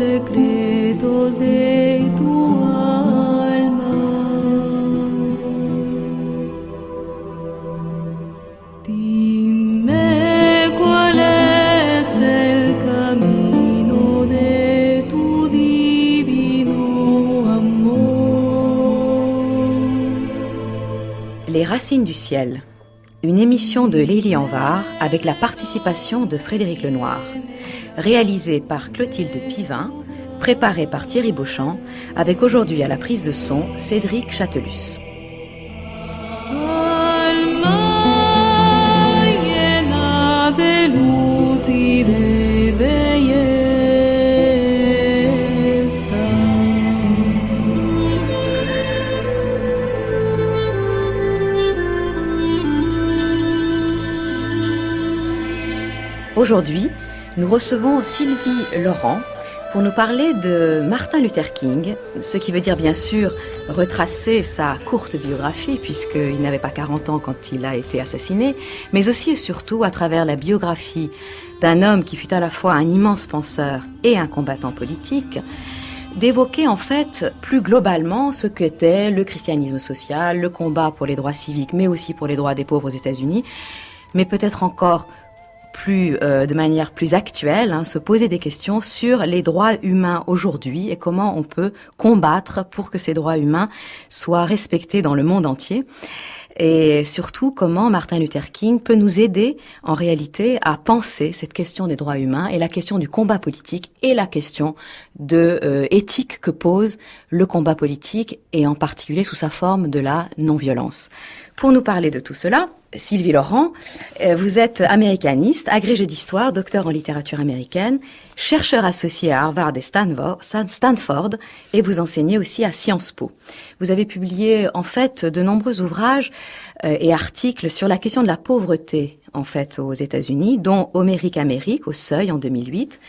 secretos de tu alma. Dime cuál es el camino de tu divino amor. Les Racines du ciel, une émission de Lélie Anvar avec la participation de Frédéric Lenoir, réalisée par Clotilde Pivin, préparée par Thierry Beauchamp, avec aujourd'hui à la prise de son Cédric Châtelus. Alma llena de luz y de belleza. Aujourd'hui, nous recevons Sylvie Laurent pour nous parler de Martin Luther King, ce qui veut dire bien sûr retracer sa courte biographie puisqu'il n'avait pas 40 ans quand il a été assassiné, mais aussi et surtout à travers la biographie d'un homme qui fut à la fois un immense penseur et un combattant politique, d'évoquer en fait plus globalement ce qu'était le christianisme social, le combat pour les droits civiques mais aussi pour les droits des pauvres aux États-Unis, mais peut-être encore de manière plus actuelle, se poser des questions sur les droits humains aujourd'hui et comment on peut combattre pour que ces droits humains soient respectés dans le monde entier. Et surtout, comment Martin Luther King peut nous aider, en réalité, à penser cette question des droits humains et la question du combat politique et la question de éthique que pose le combat politique et en particulier sous sa forme de la non-violence. Pour nous parler de tout cela, Sylvie Laurent, vous êtes américaniste, agrégée d'histoire, docteur en littérature américaine, chercheur associé à Harvard et Stanford, et vous enseignez aussi à Sciences Po. Vous avez publié en fait de nombreux ouvrages et articles sur la question de la pauvreté en fait aux États-Unis, dont Homérique Amérique au Seuil en 2008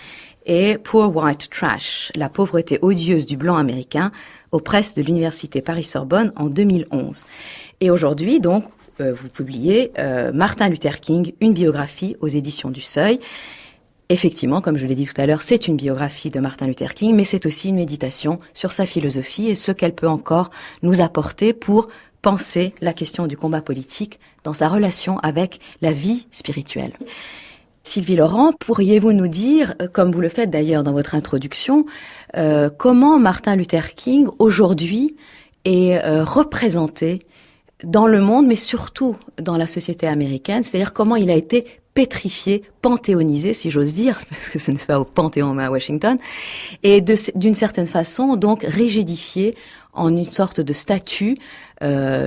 et Poor White Trash, la pauvreté odieuse du blanc américain aux presses de l'université Paris-Sorbonne en 2011. Et aujourd'hui donc vous publiez Martin Luther King, une biographie aux éditions du Seuil. Effectivement, comme je l'ai dit tout à l'heure, c'est une biographie de Martin Luther King, mais c'est aussi une méditation sur sa philosophie et ce qu'elle peut encore nous apporter pour penser la question du combat politique dans sa relation avec la vie spirituelle. Sylvie Laurent, pourriez-vous nous dire, comme vous le faites d'ailleurs dans votre introduction, comment Martin Luther King aujourd'hui est représenté dans le monde, mais surtout dans la société américaine, c'est-à-dire comment il a été pétrifié, panthéonisé, si j'ose dire, parce que ce n'est pas au Panthéon mais à Washington, et d'une certaine façon, donc, rigidifié en une sorte de statut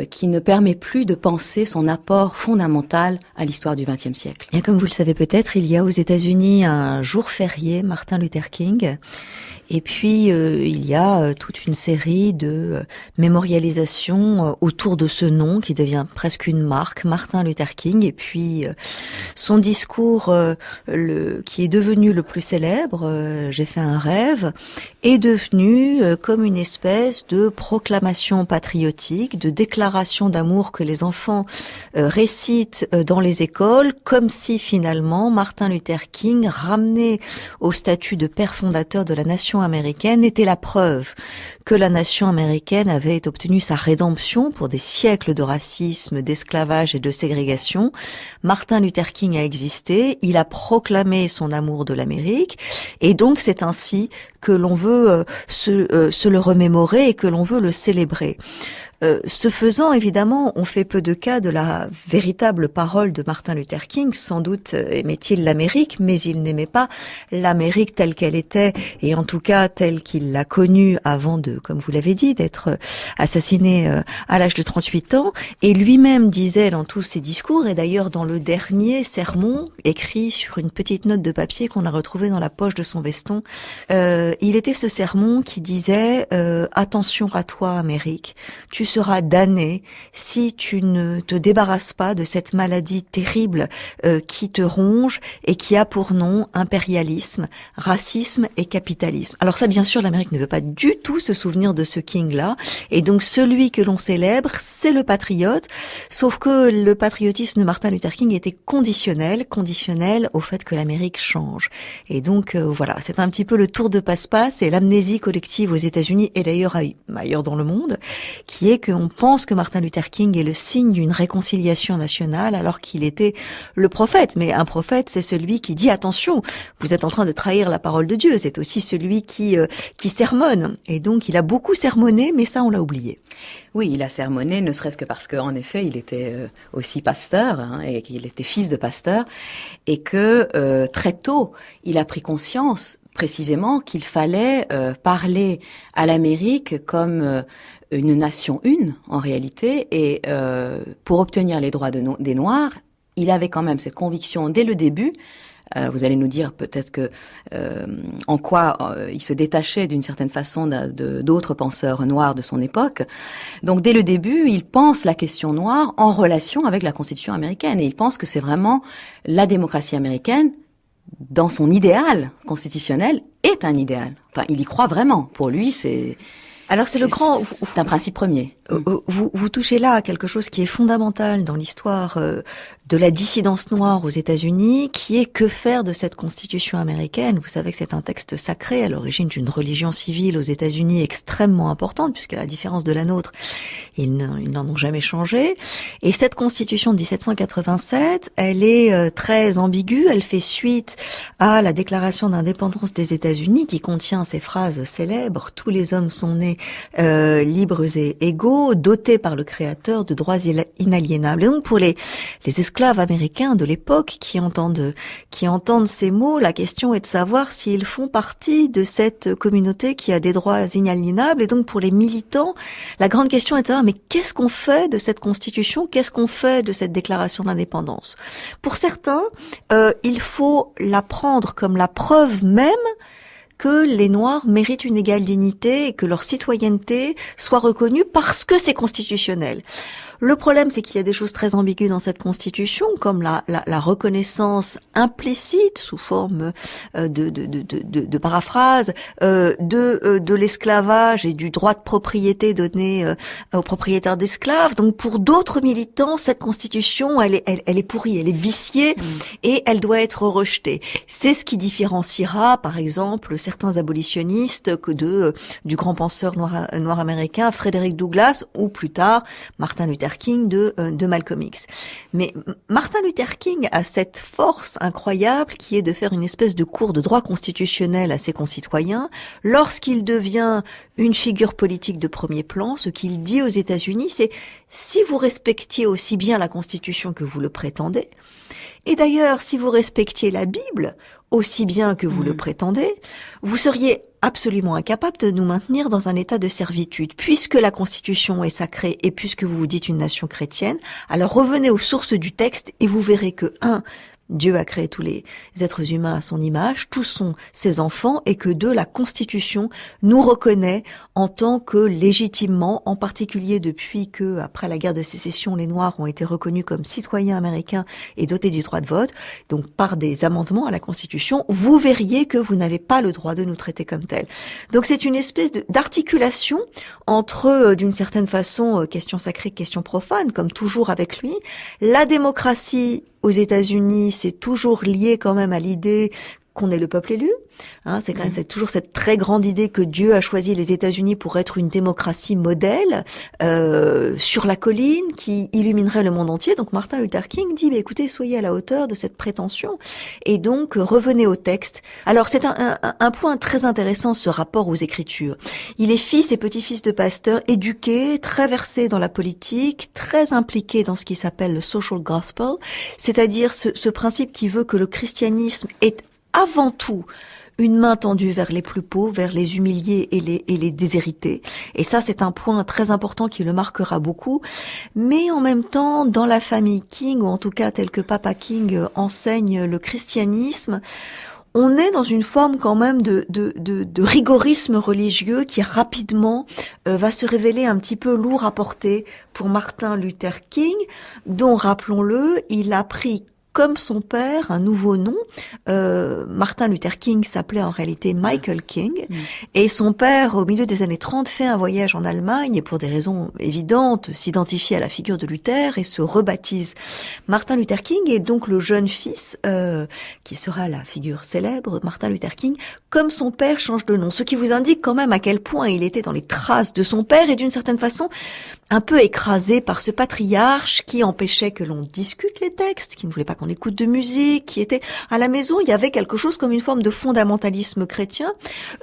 qui ne permet plus de penser son apport fondamental à l'histoire du XXe siècle. Bien, comme vous le savez peut-être, il y a aux États-Unis un jour férié, Martin Luther King. Et puis, il y a toute une série de mémorialisations autour de ce nom qui devient presque une marque, Martin Luther King. Et puis, son discours, qui est devenu le plus célèbre, J'ai fait un rêve, est devenu comme une espèce de proclamation patriotique, de déclaration d'amour que les enfants récitent dans les écoles, comme si finalement Martin Luther King, ramené au statut de père fondateur de la nation américaine, était la preuve que la nation américaine avait obtenu sa rédemption pour des siècles de racisme, d'esclavage et de ségrégation. Martin Luther King a existé, il a proclamé son amour de l'Amérique, et donc c'est ainsi que l'on veut se le remémorer et que l'on veut le célébrer. Ce faisant, évidemment, on fait peu de cas de la véritable parole de Martin Luther King. Sans doute aimait-il l'Amérique, mais il n'aimait pas l'Amérique telle qu'elle était, et en tout cas telle qu'il l'a connue avant de, comme vous l'avez dit, d'être assassiné à l'âge de 38 ans. Et lui-même disait dans tous ses discours, et d'ailleurs dans le dernier sermon, écrit sur une petite note de papier qu'on a retrouvée dans la poche de son veston, il était ce sermon qui disait « Attention à toi, Amérique, tu seras damné si tu ne te débarrasses pas de cette maladie terrible qui te ronge et qui a pour nom impérialisme, racisme et capitalisme. Alors ça, bien sûr, l'Amérique ne veut pas du tout se souvenir de ce King-là, et donc celui que l'on célèbre, c'est le patriote, sauf que le patriotisme de Martin Luther King était conditionnel au fait que l'Amérique change. Et donc voilà, c'est un petit peu le tour de passe-passe et l'amnésie collective aux États-Unis et d'ailleurs ailleurs dans le monde, qui est qu'on pense que Martin Luther King est le signe d'une réconciliation nationale alors qu'il était le prophète. Mais un prophète, c'est celui qui dit attention, vous êtes en train de trahir la parole de Dieu. C'est aussi celui qui sermonne. Et donc il a beaucoup sermonné, mais ça on l'a oublié. Oui, il a sermonné, ne serait-ce que parce qu'en effet, il était aussi pasteur, hein, et qu'il était fils de pasteur, et que très tôt, il a pris conscience précisément qu'il fallait parler à l'Amérique comme une nation une, en réalité, et pour obtenir les droits des Noirs, il avait quand même cette conviction dès le début. Vous allez nous dire peut-être que en quoi il se détachait d'une certaine façon d'autres penseurs noirs de son époque. Donc dès le début, il pense la question noire en relation avec la Constitution américaine, et il pense que c'est vraiment la démocratie américaine dans son idéal constitutionnel est un idéal. Enfin, il y croit vraiment. Pour lui, c'est un principe premier. Vous touchez là à quelque chose qui est fondamental dans l'histoire de la dissidence noire aux États-Unis, qui est que faire de cette Constitution américaine. Vous savez que c'est un texte sacré à l'origine d'une religion civile aux États-Unis extrêmement importante, puisqu'à la différence de la nôtre, ils n'en ont jamais changé. Et cette Constitution de 1787, elle est très ambiguë. Elle fait suite à la Déclaration d'indépendance des États-Unis, qui contient ces phrases célèbres: tous les hommes sont nés libres et égaux, dotés par le Créateur de droits inaliénables. Et donc pour les esclaves américains de l'époque qui entendent ces mots, la question est de savoir s'ils font partie de cette communauté qui a des droits inaliénables. Et donc pour les militants, la grande question est de savoir, mais qu'est-ce qu'on fait de cette Constitution? Qu'est-ce qu'on fait de cette déclaration d'indépendance? Pour certains, il faut la prendre comme la preuve même que les Noirs méritent une égale dignité et que leur citoyenneté soit reconnue parce que c'est constitutionnel. Le problème, c'est qu'il y a des choses très ambiguës dans cette Constitution, comme la reconnaissance implicite sous forme de paraphrase de l'esclavage et du droit de propriété donné aux propriétaires d'esclaves. Donc, pour d'autres militants, cette Constitution, elle est pourrie, elle est viciée et elle doit être rejetée. C'est ce qui différenciera, par exemple, certains abolitionnistes du grand penseur noir américain Frederick Douglass ou plus tard Martin Luther King de Malcolm X. Mais Martin Luther King a cette force incroyable qui est de faire une espèce de cours de droit constitutionnel à ses concitoyens. Lorsqu'il devient une figure politique de premier plan, ce qu'il dit aux États-Unis, c'est: si vous respectiez aussi bien la Constitution que vous le prétendez, et d'ailleurs si vous respectiez la Bible aussi bien que vous le prétendez, vous seriez absolument incapable de nous maintenir dans un état de servitude. Puisque la Constitution est sacrée et puisque vous vous dites une nation chrétienne, alors revenez aux sources du texte et vous verrez que, Dieu a créé tous les êtres humains à son image, tous sont ses enfants, et que la Constitution nous reconnaît en tant que légitimement, en particulier depuis que, après la guerre de sécession, les Noirs ont été reconnus comme citoyens américains et dotés du droit de vote, donc par des amendements à la Constitution, vous verriez que vous n'avez pas le droit de nous traiter comme tels. Donc c'est une espèce d'articulation entre, d'une certaine façon, question sacrée, question profane, comme toujours avec lui, la démocratie aux États-Unis, c'est toujours lié quand même à l'idée qu'on est le peuple élu. C'est quand même toujours cette très grande idée que Dieu a choisi les États-Unis pour être une démocratie modèle sur la colline qui illuminerait le monde entier. Donc Martin Luther King dit écoutez, soyez à la hauteur de cette prétention et donc revenez au texte. Alors c'est un point très intéressant, ce rapport aux Écritures. Il est fils et petit-fils de pasteurs, éduqué, très versé dans la politique, très impliqué dans ce qui s'appelle le social gospel, c'est-à-dire ce principe qui veut que le christianisme est avant tout une main tendue vers les plus pauvres, vers les humiliés et les déshérités. Et ça, c'est un point très important qui le marquera beaucoup. Mais en même temps, dans la famille King, ou en tout cas tel que Papa King enseigne le christianisme, on est dans une forme quand même de rigorisme religieux qui rapidement va se révéler un petit peu lourd à porter pour Martin Luther King, dont, rappelons-le, il a pris comme son père un nouveau nom. Martin Luther King s'appelait en réalité Michael King, et son père, au milieu des années 30, fait un voyage en Allemagne et pour des raisons évidentes s'identifie à la figure de Luther et se rebaptise Martin Luther King, et donc le jeune fils qui sera la figure célèbre, Martin Luther King, comme son père, change de nom, ce qui vous indique quand même à quel point il était dans les traces de son père et d'une certaine façon un peu écrasé par ce patriarche qui empêchait que l'on discute les textes, qui ne voulait pas qu'on écoute de musique, qui était à la maison. Il y avait quelque chose comme une forme de fondamentalisme chrétien.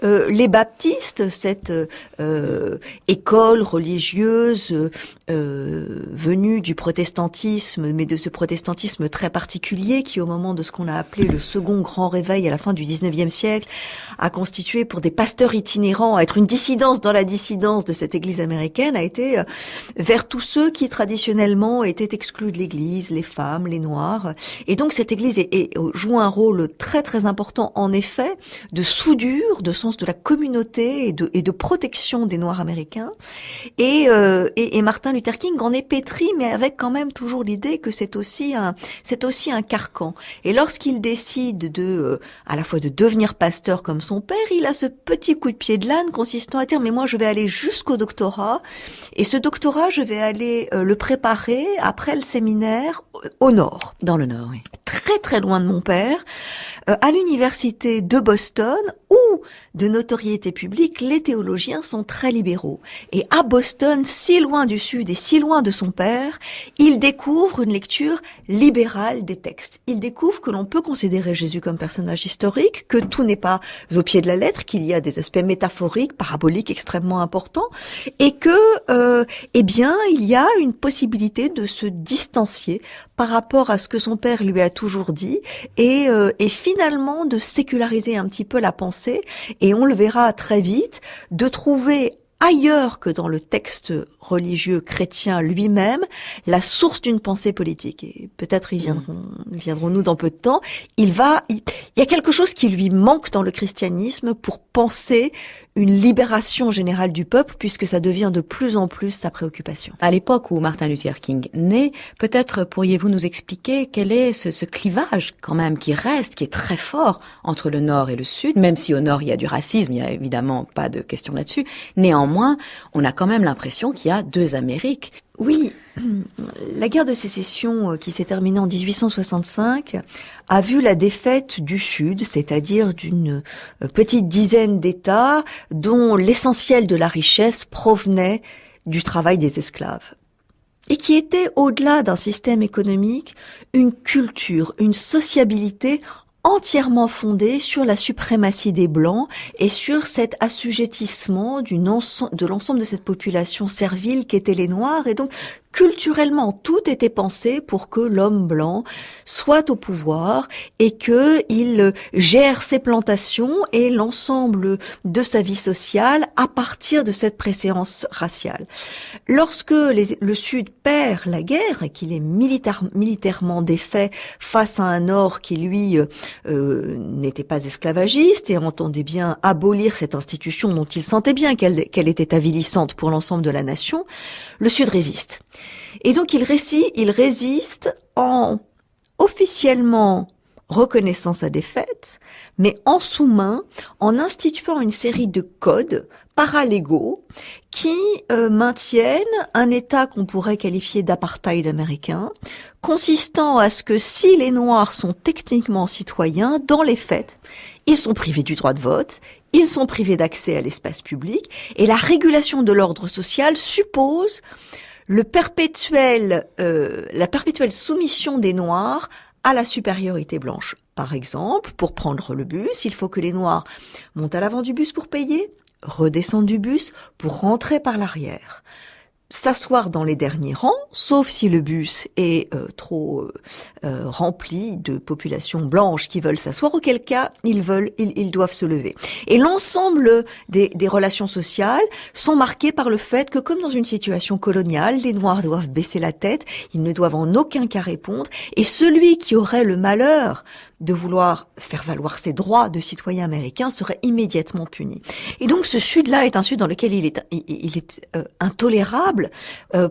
Les baptistes, cette école religieuse venue du protestantisme, mais de ce protestantisme très particulier qui, au moment de ce qu'on a appelé le second grand réveil à la fin du 19e siècle, a constitué pour des pasteurs itinérants, à être une dissidence dans la dissidence de cette église américaine, a été vers tous ceux qui traditionnellement étaient exclus de l'église, les femmes, les noirs. Et donc cette église joue un rôle très très important, en effet, de soudure, de sens de la communauté et de protection des noirs américains. Et Martin Luther King en est pétri, mais avec quand même toujours l'idée que c'est aussi un carcan. Et lorsqu'il décide à la fois de devenir pasteur comme son père, il a ce petit coup de pied de l'âne consistant à dire mais moi je vais aller jusqu'au doctorat, et ce doctorat je vais aller le préparer après le séminaire au nord. Dans le nord, oui. Très très loin de mon père, à l'université de Boston, où de notoriété publique, les théologiens sont très libéraux. Et à Boston, si loin du sud et si loin de son père, il découvre une lecture libérale des textes. Il découvre que l'on peut considérer Jésus comme personnage historique, que tout n'est pas au pied de la lettre, qu'il y a des aspects métaphoriques, paraboliques extrêmement importants, et que, il y a une possibilité de se distancier par rapport à ce que son père lui a toujours dit, et finalement de séculariser un petit peu la pensée, et on le verra très vite, de trouver ailleurs que dans le texte religieux chrétien lui-même, la source d'une pensée politique. Et peut-être viendrons-nous dans peu de temps. Il y a quelque chose qui lui manque dans le christianisme pour penser une libération générale du peuple, puisque ça devient de plus en plus sa préoccupation. À l'époque où Martin Luther King naît, peut-être pourriez-vous nous expliquer quel est ce clivage quand même qui reste, qui est très fort entre le Nord et le Sud, même si au Nord il y a du racisme, il n'y a évidemment pas de question là-dessus. Néanmoins, on a quand même l'impression qu'il y a deux Amériques. Oui, la guerre de sécession qui s'est terminée en 1865 a vu la défaite du Sud, c'est-à-dire d'une petite dizaine d'États dont l'essentiel de la richesse provenait du travail des esclaves. Et qui était, au-delà d'un système économique, une culture, une sociabilité entièrement fondée sur la suprématie des Blancs et sur cet assujettissement de l'ensemble de cette population servile qu'étaient les Noirs. Et donc, culturellement, tout était pensé pour que l'homme blanc soit au pouvoir et qu'il gère ses plantations et l'ensemble de sa vie sociale à partir de cette préséance raciale. Lorsque le Sud perd la guerre et qu'il est militairement défait face à un Nord qui, lui, n'était pas esclavagiste et entendait bien abolir cette institution dont il sentait bien qu'elle était avilissante pour l'ensemble de la nation, le Sud résiste. Et donc il résiste en officiellement reconnaissant sa défaite, mais en sous-main, en instituant une série de codes paralégaux qui maintiennent un État qu'on pourrait qualifier d'apartheid américain, consistant à ce que si les Noirs sont techniquement citoyens, dans les faits, ils sont privés du droit de vote, ils sont privés d'accès à l'espace public, et la régulation de l'ordre social suppose la perpétuelle soumission des Noirs à la supériorité blanche. Par exemple, pour prendre le bus, il faut que les Noirs montent à l'avant du bus pour payer, redescendent du bus pour rentrer par l'arrière. s'asseoir dans les derniers rangs, sauf si le bus est trop rempli de populations blanches qui veulent s'asseoir, auquel cas ils doivent se lever. Et l'ensemble des relations sociales sont marquées par le fait que, comme dans une situation coloniale, les Noirs doivent baisser la tête, ils ne doivent en aucun cas répondre, et celui qui aurait le malheur de vouloir faire valoir ses droits de citoyen américain serait immédiatement puni. Et donc ce Sud-là est un Sud dans lequel il est intolérable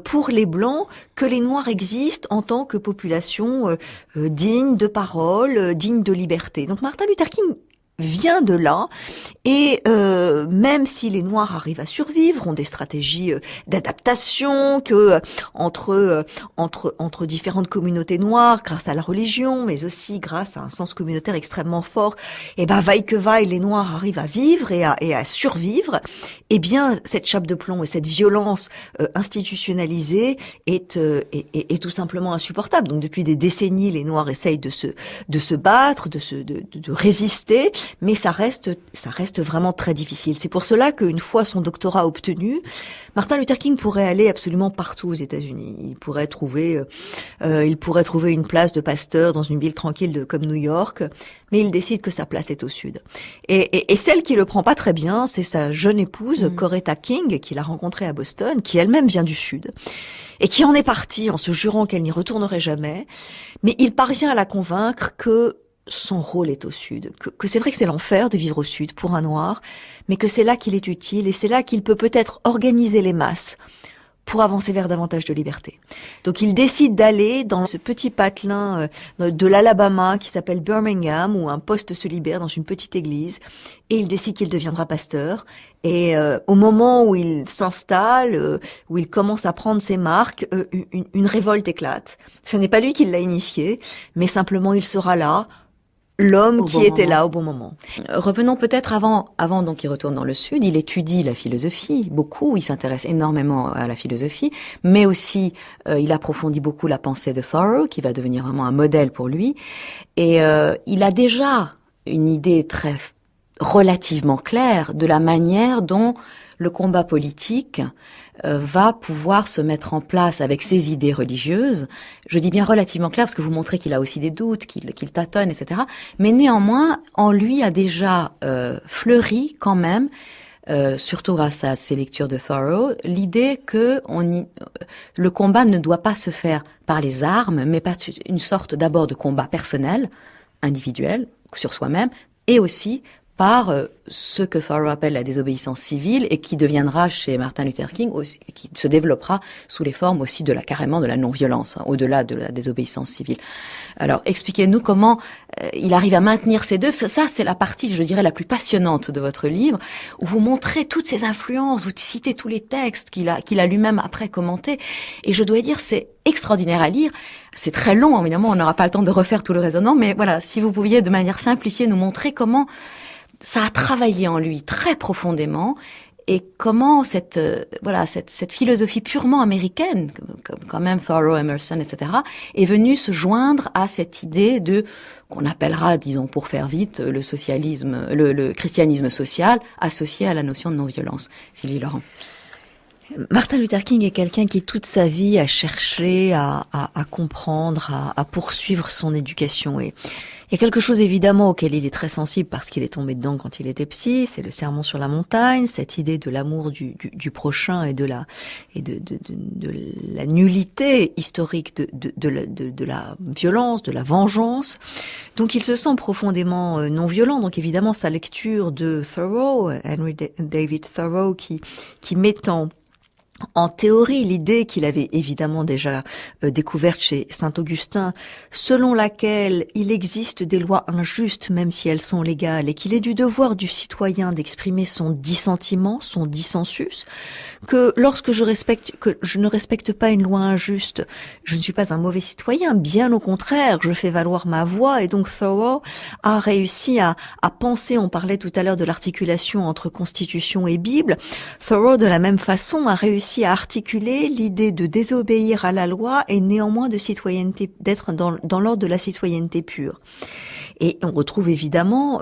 pour les Blancs que les Noirs existent en tant que population digne de parole, digne de liberté. Donc Martin Luther King vient de là, et même si les Noirs arrivent à survivre, ont des stratégies d'adaptation que entre différentes communautés noires, grâce à la religion, mais aussi grâce à un sens communautaire extrêmement fort, et vaille que vaille, les Noirs arrivent à vivre et à survivre. Eh bien, cette chape de plomb et cette violence institutionnalisée est tout simplement insupportable. Donc, depuis des décennies, les Noirs essayent de se battre, de résister. Mais ça reste vraiment très difficile. C'est pour cela qu'une fois son doctorat obtenu, Martin Luther King pourrait aller absolument partout aux États-Unis. Il pourrait trouver une place de pasteur dans une ville tranquille comme New York, mais il décide que sa place est au Sud. Et celle qui le prend pas très bien, c'est sa jeune épouse, Coretta King, qu'il a rencontrée à Boston, qui elle-même vient du Sud, et qui en est partie en se jurant qu'elle n'y retournerait jamais. Mais il parvient à la convaincre que son rôle est au Sud, que c'est vrai que c'est l'enfer de vivre au Sud pour un Noir, mais que c'est là qu'il est utile et c'est là qu'il peut peut-être organiser les masses pour avancer vers davantage de liberté. Donc il décide d'aller dans ce petit patelin de l'Alabama qui s'appelle Birmingham, où un poste se libère dans une petite église, et il décide qu'il deviendra pasteur. Et au moment où il s'installe, où il commence à prendre ses marques, une révolte éclate. Ce n'est pas lui qui l'a initié, mais simplement il sera là, l'homme qui était là au bon moment. Revenons peut-être avant donc il retourne dans le Sud, il étudie la philosophie, beaucoup, il s'intéresse énormément à la philosophie, mais aussi il approfondit beaucoup la pensée de Thoreau, qui va devenir vraiment un modèle pour lui, et il a déjà une idée très relativement claire de la manière dont le combat politique va pouvoir se mettre en place avec ses idées religieuses. Je dis bien relativement clair parce que vous montrez qu'il a aussi des doutes, qu'il tâtonne, etc. Mais néanmoins, en lui a déjà fleuri quand même, surtout grâce à ses lectures de Thoreau, l'idée que le combat ne doit pas se faire par les armes, mais par une sorte d'abord de combat personnel, individuel, sur soi-même, et aussi par ce que Thoreau appelle la désobéissance civile et qui deviendra chez Martin Luther King, aussi, qui se développera sous les formes aussi carrément de la non-violence, au-delà de la désobéissance civile. Alors, expliquez-nous comment il arrive à maintenir ces deux. Ça, c'est la partie, je dirais, la plus passionnante de votre livre, où vous montrez toutes ces influences, vous citez tous les textes qu'il a lui-même après commentés. Et je dois dire, c'est extraordinaire à lire. C'est très long, évidemment, on n'aura pas le temps de refaire tout le raisonnement, mais voilà, si vous pouviez de manière simplifiée nous montrer comment ça a travaillé en lui très profondément, et comment cette philosophie purement américaine, comme quand même Thoreau, Emerson, etc., est venue se joindre à cette idée qu'on appellera, disons pour faire vite, le socialisme, le christianisme social, associé à la notion de non-violence. Sylvie Laurent. Martin Luther King est quelqu'un qui toute sa vie a cherché à comprendre, à poursuivre son éducation, et il y a quelque chose évidemment auquel il est très sensible parce qu'il est tombé dedans quand il était petit, c'est le Sermon sur la montagne, cette idée de l'amour du prochain et de la nullité historique de la violence, de la vengeance. Donc il se sent profondément non violent. Donc évidemment sa lecture de Thoreau, Henry David Thoreau, qui met en théorie, l'idée qu'il avait évidemment déjà découverte chez Saint-Augustin, selon laquelle il existe des lois injustes même si elles sont légales, et qu'il est du devoir du citoyen d'exprimer son dissentiment, son dissensus, que lorsque je ne respecte pas une loi injuste, je ne suis pas un mauvais citoyen, bien au contraire, je fais valoir ma voix. Et donc Thoreau a réussi à penser, on parlait tout à l'heure de l'articulation entre Constitution et Bible, Thoreau de la même façon a réussi à articuler l'idée de désobéir à la loi et néanmoins de citoyenneté, d'être dans l'ordre de la citoyenneté pure. Et on retrouve évidemment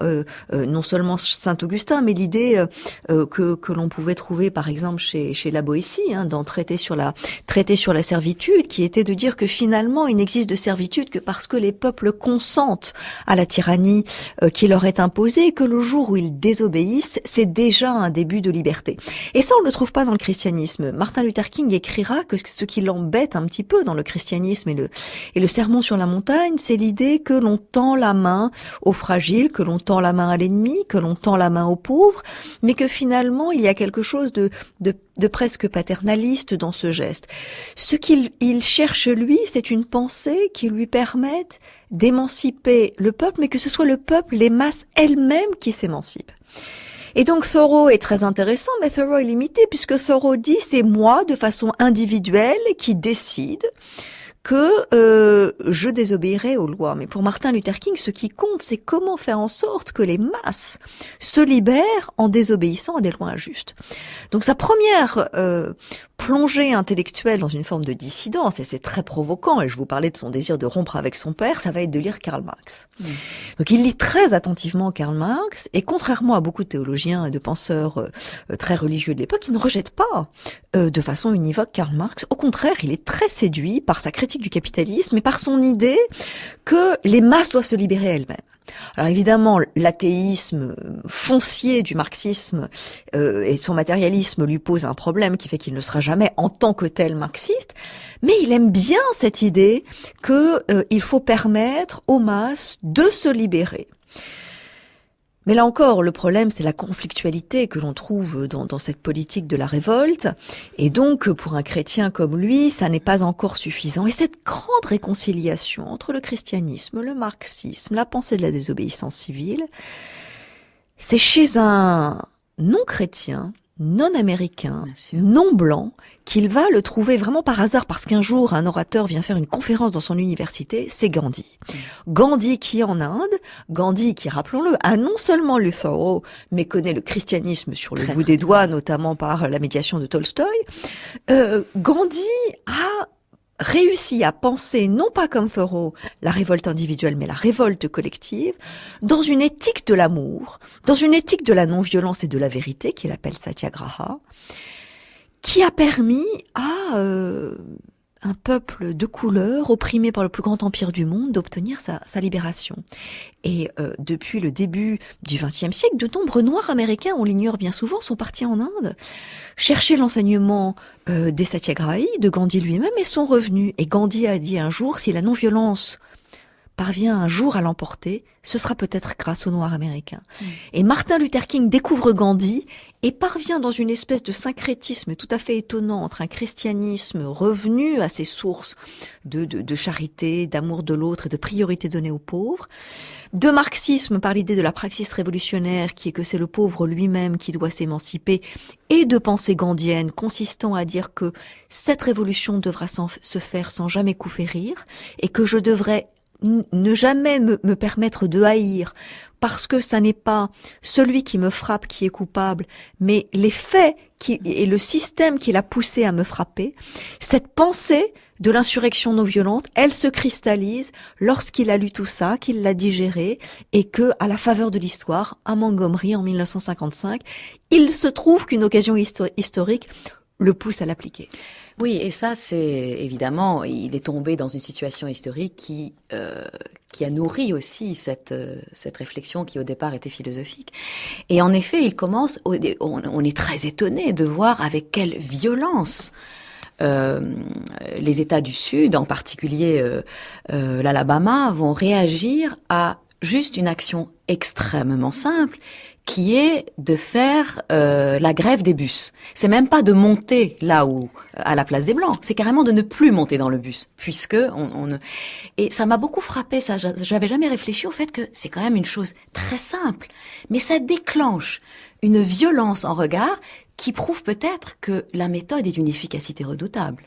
non seulement Saint Augustin, mais l'idée que l'on pouvait trouver par exemple chez la Boétie, dans traité sur la servitude, qui était de dire que finalement il n'existe de servitude que parce que les peuples consentent à la tyrannie qui leur est imposée, et que le jour où ils désobéissent, c'est déjà un début de liberté. Et ça, on ne le trouve pas dans le christianisme. Martin Luther King écrira que ce qui l'embête un petit peu dans le christianisme et le sermon sur la montagne, c'est l'idée que l'on tend la main aux fragiles, que l'on tend la main à l'ennemi, que l'on tend la main aux pauvres, mais que finalement, il y a quelque chose de presque paternaliste dans ce geste. Ce qu'il cherche, lui, c'est une pensée qui lui permette d'émanciper le peuple, mais que ce soit le peuple, les masses elles-mêmes qui s'émancipent. Et donc Thoreau est très intéressant, mais Thoreau est limité, puisque Thoreau dit c'est moi, de façon individuelle, qui décide que je désobéirai aux lois. Mais pour Martin Luther King, ce qui compte, c'est comment faire en sorte que les masses se libèrent en désobéissant à des lois injustes. Donc sa première plongée intellectuelle dans une forme de dissidence, et c'est très provoquant, et je vous parlais de son désir de rompre avec son père, ça va être de lire Karl Marx. Donc il lit très attentivement Karl Marx, et contrairement à beaucoup de théologiens et de penseurs très religieux de l'époque, il ne rejette pas de façon univoque Karl Marx. Au contraire, il est très séduit par sa critique du capitalisme et par son idée que les masses doivent se libérer elles-mêmes. Alors évidemment, l'athéisme foncier du marxisme et son matérialisme lui pose un problème qui fait qu'il ne sera jamais en tant que tel marxiste, mais il aime bien cette idée que il faut permettre aux masses de se libérer. Mais là encore, le problème, c'est la conflictualité que l'on trouve dans cette politique de la révolte. Et donc, pour un chrétien comme lui, ça n'est pas encore suffisant. Et cette grande réconciliation entre le christianisme, le marxisme, la pensée de la désobéissance civile, c'est chez un non-chrétien, non-américain, non-blanc, qu'il va le trouver vraiment par hasard, parce qu'un jour, un orateur vient faire une conférence dans son université, c'est Gandhi. Gandhi qui est en Inde, Gandhi qui, rappelons-le, a non seulement lu Thoreau, mais connaît le christianisme sur le bout des doigts, notamment par la médiation de Tolstoï. Gandhi a réussi à penser, non pas comme Thoreau, la révolte individuelle, mais la révolte collective, dans une éthique de l'amour, dans une éthique de la non-violence et de la vérité, qu'il appelle Satyagraha, qui a permis à un peuple de couleur, opprimé par le plus grand empire du monde, d'obtenir sa libération. Et depuis le début du XXe siècle, de nombreux Noirs américains, on l'ignore bien souvent, sont partis en Inde, chercher l'enseignement des Satyagrahis, de Gandhi lui-même, et sont revenus. Et Gandhi a dit un jour, si la non-violence parvient un jour à l'emporter, ce sera peut-être grâce aux Noirs américains. Et Martin Luther King découvre Gandhi et parvient dans une espèce de syncrétisme tout à fait étonnant entre un christianisme revenu à ses sources de charité, d'amour de l'autre et de priorité donnée aux pauvres, de marxisme par l'idée de la praxis révolutionnaire qui est que c'est le pauvre lui-même qui doit s'émanciper, et de pensée gandhienne consistant à dire que cette révolution devra se faire sans jamais coup férir et que je devrais ne jamais me permettre de haïr, parce que ça n'est pas celui qui me frappe qui est coupable, mais les faits et le système qui l'a poussé à me frapper. Cette pensée de l'insurrection non violente, elle se cristallise lorsqu'il a lu tout ça, qu'il l'a digéré, et que, à la faveur de l'histoire, à Montgomery en 1955, il se trouve qu'une occasion historique le pousse à l'appliquer. Oui, et ça, c'est évidemment, il est tombé dans une situation historique qui a nourri aussi cette réflexion qui au départ était philosophique. Et en effet, il commence, on est très étonné de voir avec quelle violence les États du Sud, en particulier l'Alabama, vont réagir à juste une action extrêmement simple, qui est de faire la grève des bus. C'est même pas de monter là où à la place des Blancs, c'est carrément de ne plus monter dans le bus, puisque et ça m'a beaucoup frappé, ça. J'avais jamais réfléchi au fait que c'est quand même une chose très simple, mais ça déclenche une violence en regard qui prouve peut-être que la méthode est d'une efficacité redoutable.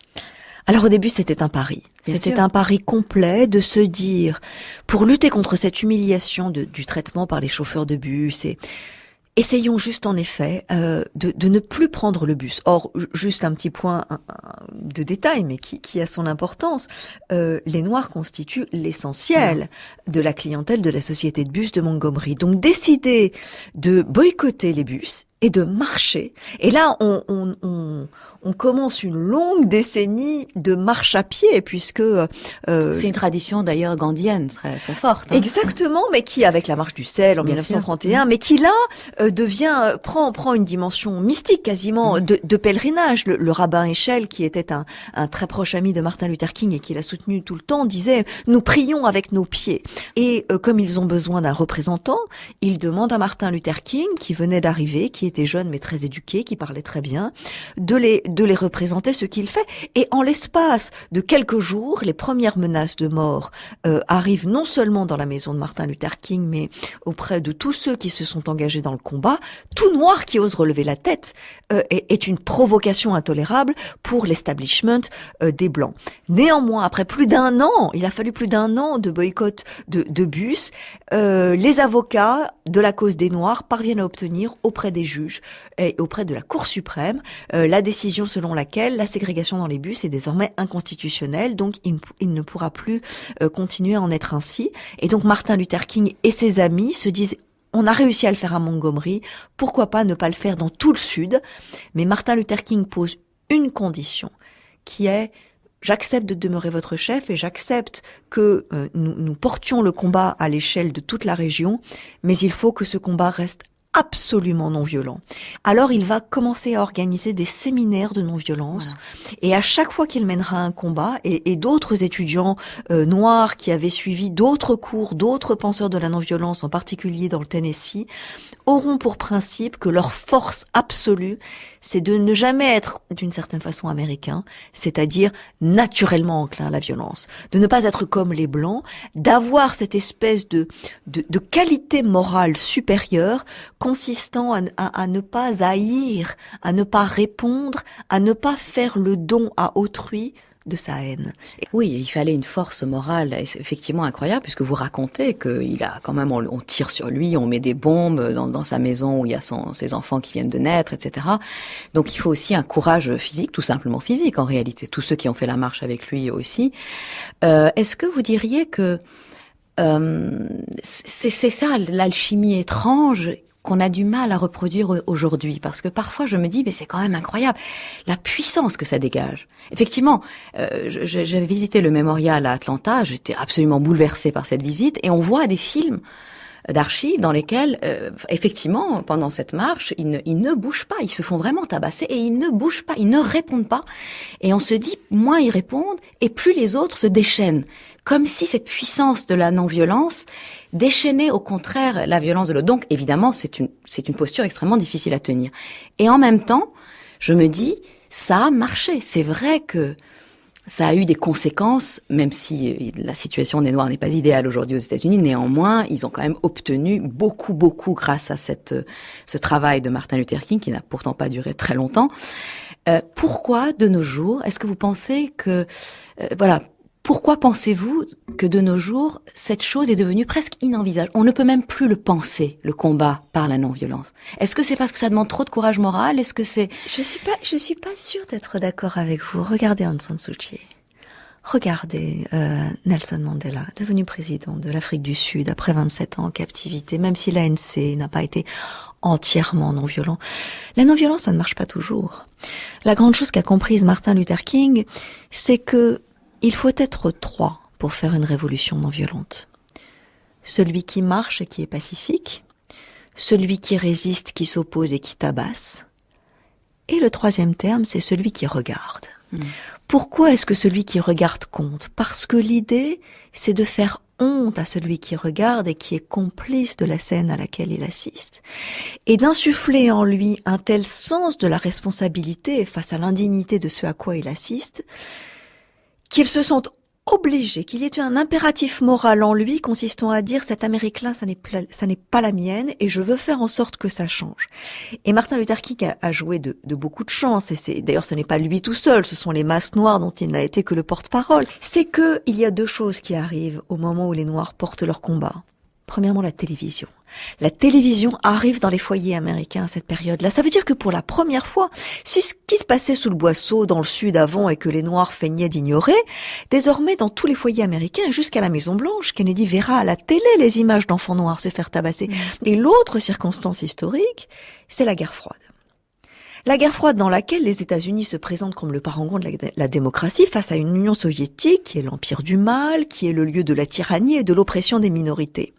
Alors au début, c'était un pari. C'était un pari complet de se dire, pour lutter contre cette humiliation du traitement par les chauffeurs de bus, et Essayons juste en effet de ne plus prendre le bus. Or, juste un petit point de détail, mais qui a son importance, les Noirs constituent l'essentiel de la clientèle de la société de bus de Montgomery. Donc décider de boycotter les bus et de marcher. Et là, on commence une longue décennie de marche à pied, puisque c'est une tradition d'ailleurs gandhienne très très forte. Hein. Exactement, mais qui, avec la marche du sel en Bien 1931, mais qui là prend une dimension mystique quasiment de pèlerinage. Le rabbin Heschel, qui était un très proche ami de Martin Luther King et qui l'a soutenu tout le temps, disait nous prions avec nos pieds. Et comme ils ont besoin d'un représentant, ils demandent à Martin Luther King, qui venait d'arriver, qui était jeune mais très éduqué, qui parlait très bien, de les représenter, ce qu'il fait. Et en l'espace de quelques jours, les premières menaces de mort arrivent non seulement dans la maison de Martin Luther King, mais auprès de tous ceux qui se sont engagés dans le combat. Tout noir qui ose relever la tête est une provocation intolérable pour l'establishment des Blancs. Néanmoins, après plus d'un an, il a fallu plus d'un an de boycott de bus, les avocats de la cause des Noirs parviennent à obtenir auprès des juges et auprès de la Cour suprême la décision selon laquelle la ségrégation dans les bus est désormais inconstitutionnelle, donc il ne pourra plus continuer à en être ainsi. Et donc Martin Luther King et ses amis se disent on a réussi à le faire à Montgomery, pourquoi pas ne pas le faire dans tout le Sud? Mais Martin Luther King pose une condition, qui est j'accepte de demeurer votre chef et j'accepte que nous portions le combat à l'échelle de toute la région, mais il faut que ce combat reste absolument non violent. Alors il va commencer à organiser des séminaires de non-violence et à chaque fois qu'il mènera un combat et d'autres étudiants noirs qui avaient suivi d'autres cours, d'autres penseurs de la non-violence, en particulier dans le Tennessee, auront pour principe que leur force absolue, c'est de ne jamais être d'une certaine façon américain, c'est-à-dire naturellement enclin à la violence, de ne pas être comme les Blancs, d'avoir cette espèce de qualité morale supérieure consistant à ne pas haïr, à ne pas répondre, à ne pas faire le don à autrui de sa haine. Oui, il fallait une force morale effectivement incroyable, puisque vous racontez qu'il a quand même, on tire sur lui, on met des bombes dans sa maison où il y a ses enfants qui viennent de naître, etc. Donc il faut aussi un courage physique, tout simplement physique en réalité, tous ceux qui ont fait la marche avec lui aussi. Est-ce que vous diriez que c'est ça l'alchimie étrange qu'on a du mal à reproduire aujourd'hui, parce que parfois je me dis mais c'est quand même incroyable la puissance que ça dégage. Effectivement, j'avais visité le mémorial à Atlanta, j'étais absolument bouleversée par cette visite, et on voit des films d'archives dans lesquels effectivement pendant cette marche ils ne bougent pas, ils se font vraiment tabasser et ils ne bougent pas, ils ne répondent pas, et on se dit moins ils répondent et plus les autres se déchaînent, comme si cette puissance de la non-violence déchaînait au contraire la violence de l'autre. Donc évidemment c'est une posture extrêmement difficile à tenir, et en même temps je me dis ça a marché. C'est vrai que ça a eu des conséquences, même si la situation des Noirs n'est pas idéale aujourd'hui aux États-Unis. Néanmoins, ils ont quand même obtenu beaucoup grâce à ce travail de Martin Luther King, qui n'a pourtant pas duré très longtemps. Pourquoi, de nos jours, est-ce que vous pensez que... pourquoi pensez-vous que de nos jours, cette chose est devenue presque inenvisageable? On ne peut même plus le penser, le combat par la non-violence. Est-ce que c'est parce que ça demande trop de courage moral? Est-ce que c'est... Je suis pas sûre d'être d'accord avec vous. Regardez Aung San Suu Kyi. Regardez Nelson Mandela, devenu président de l'Afrique du Sud après 27 ans en captivité, même si l'ANC n'a pas été entièrement non-violent. La non-violence, ça ne marche pas toujours. La grande chose qu'a comprise Martin Luther King, c'est que il faut être trois pour faire une révolution non violente. Celui qui marche et qui est pacifique, celui qui résiste, qui s'oppose et qui tabasse, et le troisième terme, c'est celui qui regarde. Pourquoi est-ce que celui qui regarde compte? Parce que l'idée, c'est de faire honte à celui qui regarde et qui est complice de la scène à laquelle il assiste, et d'insuffler en lui un tel sens de la responsabilité face à l'indignité de ce à quoi il assiste, qu'il se sente obligé, qu'il y ait un impératif moral en lui consistant à dire cette Amérique-là, ça n'est pas la mienne et je veux faire en sorte que ça change. Et Martin Luther King a joué de beaucoup de chance, et d'ailleurs ce n'est pas lui tout seul, ce sont les masses noires dont il n'a été que le porte-parole. C'est que il y a deux choses qui arrivent au moment où les Noirs portent leur combat. Premièrement, la télévision. La télévision arrive dans les foyers américains à cette période-là. Ça veut dire que pour la première fois, si ce qui se passait sous le boisseau dans le sud avant et que les Noirs feignaient d'ignorer, désormais dans tous les foyers américains, jusqu'à la Maison-Blanche, Kennedy verra à la télé les images d'enfants noirs se faire tabasser. Et l'autre circonstance historique, c'est la guerre froide. La guerre froide dans laquelle les États-Unis se présentent comme le parangon de la démocratie face à une Union soviétique qui est l'empire du mal, qui est le lieu de la tyrannie et de l'oppression des minorités.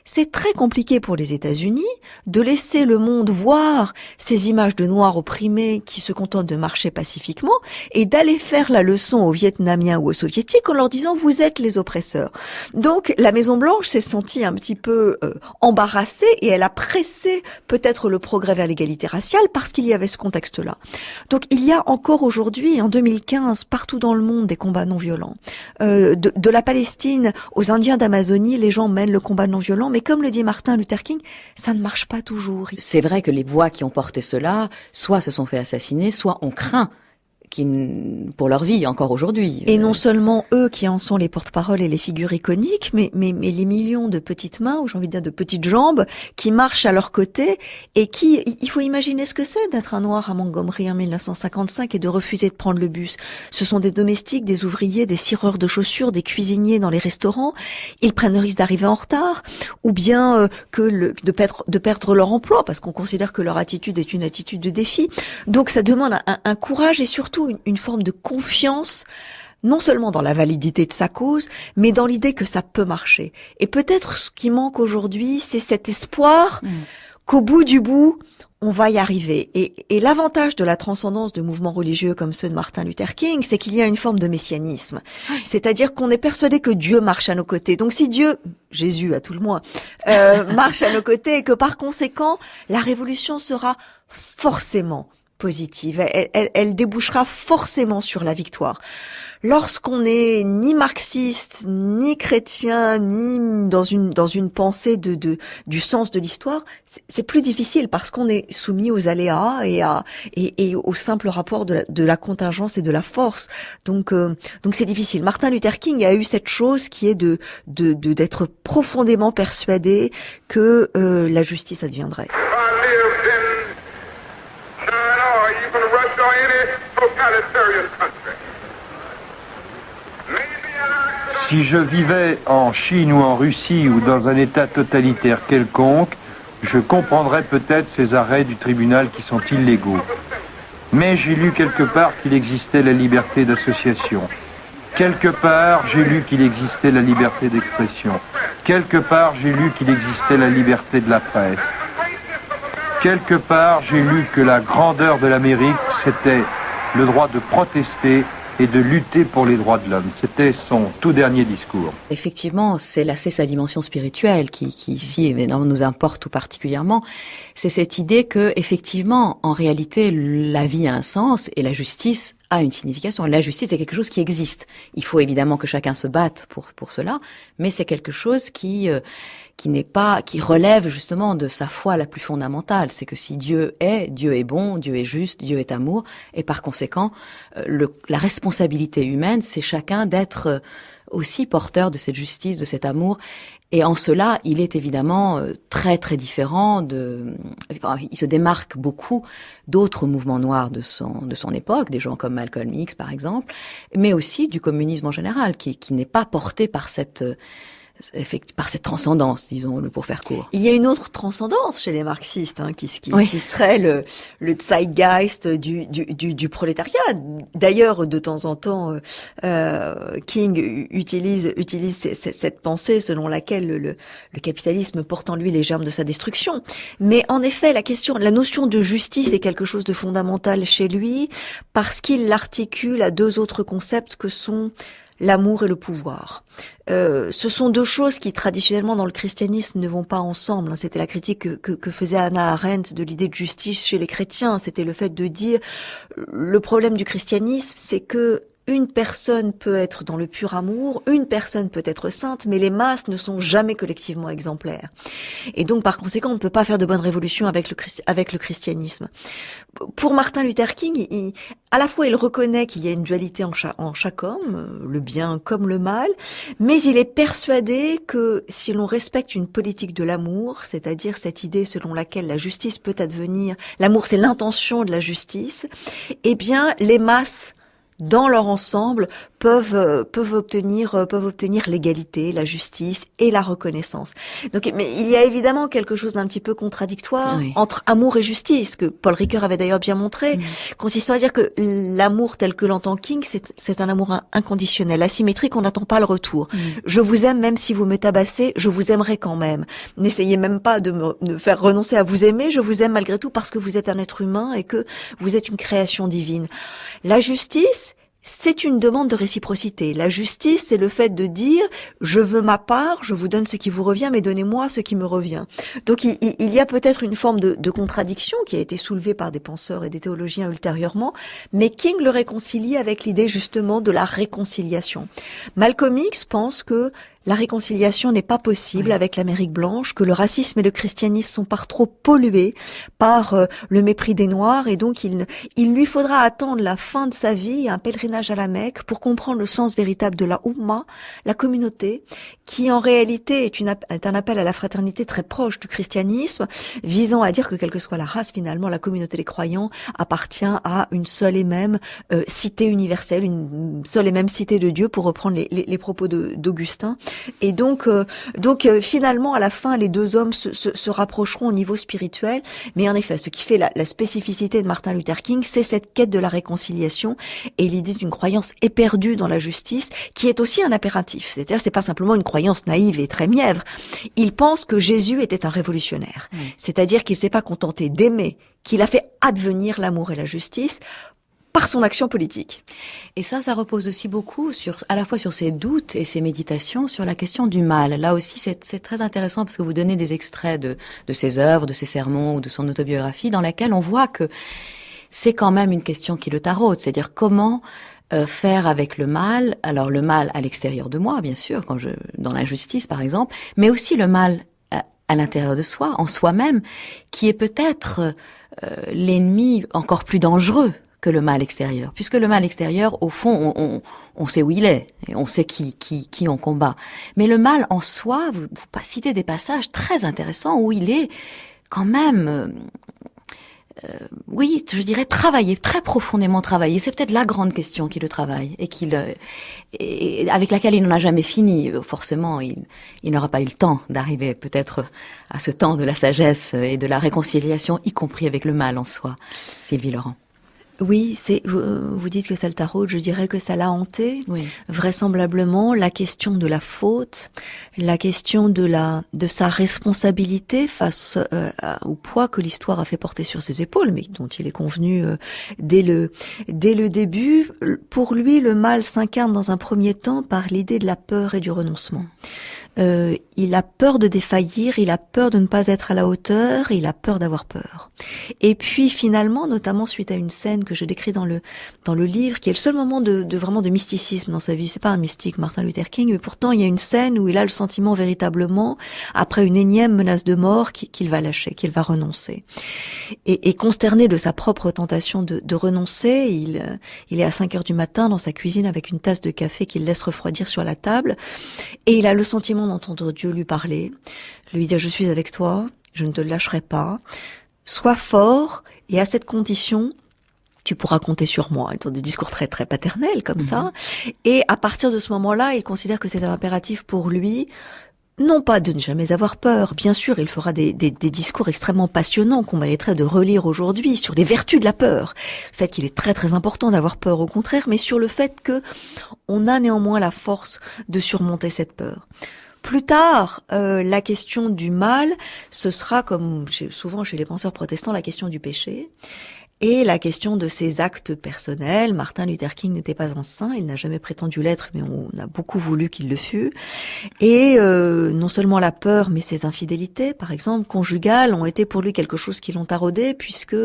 C'est très compliqué pour les États-Unis de laisser le monde voir ces images de Noirs opprimés qui se contentent de marcher pacifiquement et d'aller faire la leçon aux Vietnamiens ou aux Soviétiques en leur disant « vous êtes les oppresseurs ». Donc la Maison-Blanche s'est sentie un petit peu embarrassée et elle a pressé peut-être le progrès vers l'égalité raciale parce qu'il y avait ce contexte-là. Donc il y a encore aujourd'hui, en 2015, partout dans le monde, des combats non violents. De la Palestine aux Indiens d'Amazonie, les gens mènent le combat non violent, mais comme le dit Martin Luther King, ça ne marche pas toujours. C'est vrai que les voix qui ont porté cela, soit se sont fait assassiner, soit ont craint pour leur vie encore aujourd'hui. Et non seulement eux qui en sont les porte-paroles et les figures iconiques, mais les millions de petites mains, ou j'ai envie de dire de petites jambes, qui marchent à leur côté et qui, il faut imaginer ce que c'est d'être un noir à Montgomery en 1955 et de refuser de prendre le bus. Ce sont des domestiques, des ouvriers, des cireurs de chaussures, des cuisiniers dans les restaurants. Ils prennent le risque d'arriver en retard, ou bien de perdre leur emploi parce qu'on considère que leur attitude est une attitude de défi. Donc ça demande un courage et surtout une forme de confiance, non seulement dans la validité de sa cause, mais dans l'idée que ça peut marcher. Et peut-être ce qui manque aujourd'hui, c'est cet espoir qu'au bout du bout, on va y arriver. Et l'avantage de la transcendance de mouvements religieux comme ceux de Martin Luther King, c'est qu'il y a une forme de messianisme. C'est-à-dire qu'on est persuadé que Dieu marche à nos côtés. Donc si Dieu, Jésus à tout le moins, marche à nos côtés et que par conséquent, la révolution sera forcément positive, elle débouchera forcément sur la victoire. Lorsqu'on n'est ni marxiste, ni chrétien, ni dans une pensée du sens de l'histoire, c'est plus difficile parce qu'on est soumis aux aléas et au simple rapport de la contingence et de la force. Donc c'est difficile. Martin Luther King a eu cette chose qui est d'être profondément persuadé que la justice adviendrait. Si je vivais en Chine ou en Russie ou dans un État totalitaire quelconque, je comprendrais peut-être ces arrêts du tribunal qui sont illégaux. Mais j'ai lu quelque part qu'il existait la liberté d'association. Quelque part, j'ai lu qu'il existait la liberté d'expression. Quelque part, j'ai lu qu'il existait la liberté de la presse. Quelque part, j'ai lu que la grandeur de l'Amérique, c'était le droit de protester et de lutter pour les droits de l'homme. C'était son tout dernier discours. Effectivement, c'est sa dimension spirituelle qui ici évidemment nous importe tout particulièrement. C'est cette idée que, effectivement, en réalité, la vie a un sens et la justice a une signification. La justice est quelque chose qui existe. Il faut évidemment que chacun se batte pour cela, mais c'est quelque chose qui relève justement de sa foi la plus fondamentale. C'est que si Dieu est bon, Dieu est juste, Dieu est amour, et par conséquent, la responsabilité humaine, c'est chacun d'être aussi porteur de cette justice, de cet amour. Et en cela, il est évidemment très très différent il se démarque beaucoup d'autres mouvements noirs de son époque, des gens comme Malcolm X par exemple, mais aussi du communisme en général, qui n'est pas porté par cette transcendance, disons-le pour faire court. Il y a une autre transcendance chez les marxistes, qui serait le zeitgeist du prolétariat. D'ailleurs, de temps en temps, King utilise cette pensée selon laquelle le capitalisme porte en lui les germes de sa destruction. Mais en effet, la notion de justice est quelque chose de fondamental chez lui parce qu'il l'articule à deux autres concepts que sont l'amour et le pouvoir. Ce sont deux choses qui traditionnellement dans le christianisme ne vont pas ensemble. C'était la critique que faisait Hannah Arendt de l'idée de justice chez les chrétiens. C'était le fait de dire le problème du christianisme, c'est que une personne peut être dans le pur amour, une personne peut être sainte, mais les masses ne sont jamais collectivement exemplaires. Et donc, par conséquent, on ne peut pas faire de bonne révolution avec le christianisme. Pour Martin Luther King, à la fois il reconnaît qu'il y a une dualité en chaque homme, le bien comme le mal, mais il est persuadé que si l'on respecte une politique de l'amour, c'est-à-dire cette idée selon laquelle la justice peut advenir, l'amour c'est l'intention de la justice, eh bien les masses dans leur ensemble peuvent obtenir l'égalité, la justice et la reconnaissance. Donc, mais il y a évidemment quelque chose d'un petit peu contradictoire entre amour et justice, que Paul Ricoeur avait d'ailleurs bien montré, consistant à dire que l'amour tel que l'entend King, c'est un amour inconditionnel, asymétrique, on n'attend pas le retour. Je vous aime même si vous me tabassez, je vous aimerai quand même. N'essayez même pas de me faire renoncer à vous aimer, je vous aime malgré tout parce que vous êtes un être humain et que vous êtes une création divine. La justice, c'est une demande de réciprocité. La justice, c'est le fait de dire « je veux ma part, je vous donne ce qui vous revient, mais donnez-moi ce qui me revient ». Donc il y a peut-être une forme de contradiction qui a été soulevée par des penseurs et des théologiens ultérieurement, mais King le réconcilie avec l'idée justement de la réconciliation. Malcolm X pense que la réconciliation n'est pas possible avec l'Amérique blanche, que le racisme et le christianisme sont par trop pollués par le mépris des Noirs, et donc il lui faudra attendre la fin de sa vie, un pèlerinage à la Mecque, pour comprendre le sens véritable de la Oumma, la communauté, qui en réalité est un appel à la fraternité très proche du christianisme, visant à dire que quelle que soit la race, finalement, la communauté des croyants appartient à une seule et même cité universelle, une seule et même cité de Dieu, pour reprendre les propos d'Augustin. Et donc finalement, à la fin, les deux hommes se rapprocheront au niveau spirituel. Mais en effet, ce qui fait la spécificité de Martin Luther King, c'est cette quête de la réconciliation et l'idée d'une croyance éperdue dans la justice, qui est aussi un impératif. C'est-à-dire, c'est pas simplement une croyance naïve et très mièvre. Il pense que Jésus était un révolutionnaire. C'est-à-dire qu'il s'est pas contenté d'aimer, qu'il a fait advenir l'amour et la justice par son action politique. Et ça repose aussi beaucoup à la fois sur ses doutes et ses méditations sur la question du mal. Là aussi, c'est très intéressant parce que vous donnez des extraits de ses œuvres, de ses sermons ou de son autobiographie, dans laquelle on voit que c'est quand même une question qui le taraude. C'est-à-dire comment faire avec le mal. Alors le mal à l'extérieur de moi, bien sûr, dans l'injustice par exemple, mais aussi le mal à l'intérieur de soi, en soi-même, qui est peut-être l'ennemi encore plus dangereux que le mal extérieur, puisque le mal extérieur, au fond, on sait où il est, et on sait qui on combat. Mais le mal en soi, vous citez des passages très intéressants où il est quand même, oui, je dirais travaillé, très profondément travaillé. C'est peut-être la grande question qui le travaille et avec laquelle il n'en a jamais fini. Forcément, il n'aura pas eu le temps d'arriver peut-être à ce temps de la sagesse et de la réconciliation, y compris avec le mal en soi. Sylvie Laurent. Oui, vous dites que ça le taraude, je dirais que ça l'a hanté. Oui. Vraisemblablement, la question de la faute, la question de sa responsabilité face au poids que l'histoire a fait porter sur ses épaules, mais dont il est convenu dès le début. Pour lui, le mal s'incarne dans un premier temps par l'idée de la peur et du renoncement. Il a peur de défaillir, il a peur de ne pas être à la hauteur, il a peur d'avoir peur. Et puis finalement, notamment suite à une scène que je décris dans le livre, qui est le seul moment vraiment de mysticisme dans sa vie. C'est pas un mystique, Martin Luther King, mais pourtant il y a une scène où il a le sentiment véritablement, après une énième menace de mort, qu'il va lâcher, qu'il va renoncer. Et consterné de sa propre tentation de renoncer, il est à 5 heures du matin dans sa cuisine avec une tasse de café qu'il laisse refroidir sur la table, et il a le sentiment d'entendre Dieu lui parler, lui dire « Je suis avec toi, je ne te lâcherai pas, sois fort, et à cette condition, tu pourras compter sur moi ». Ils ont des discours très très paternels comme ça. Et à partir de ce moment-là, il considère que c'est un impératif pour lui, non pas de ne jamais avoir peur. Bien sûr, il fera des discours extrêmement passionnants qu'on mériterait de relire aujourd'hui sur les vertus de la peur. Le fait qu'il est très très important d'avoir peur, au contraire, mais sur le fait que on a néanmoins la force de surmonter cette peur. Plus tard, la question du mal, ce sera, comme souvent chez les penseurs protestants, la question du péché et la question de ses actes personnels. Martin Luther King n'était pas un saint, il n'a jamais prétendu l'être, mais on a beaucoup voulu qu'il le fût. Et non seulement la peur, mais ses infidélités, par exemple, conjugales, ont été pour lui quelque chose qui l'ont taraudé, puisque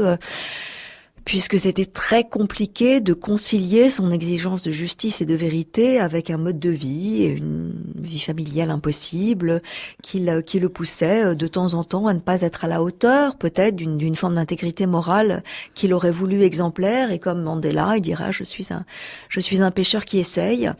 puisque c'était très compliqué de concilier son exigence de justice et de vérité avec un mode de vie, une vie familiale impossible, qui le poussait de temps en temps à ne pas être à la hauteur, peut-être, d'une forme d'intégrité morale qu'il aurait voulu exemplaire. Et comme Mandela, il dira, je suis un pécheur qui essaye.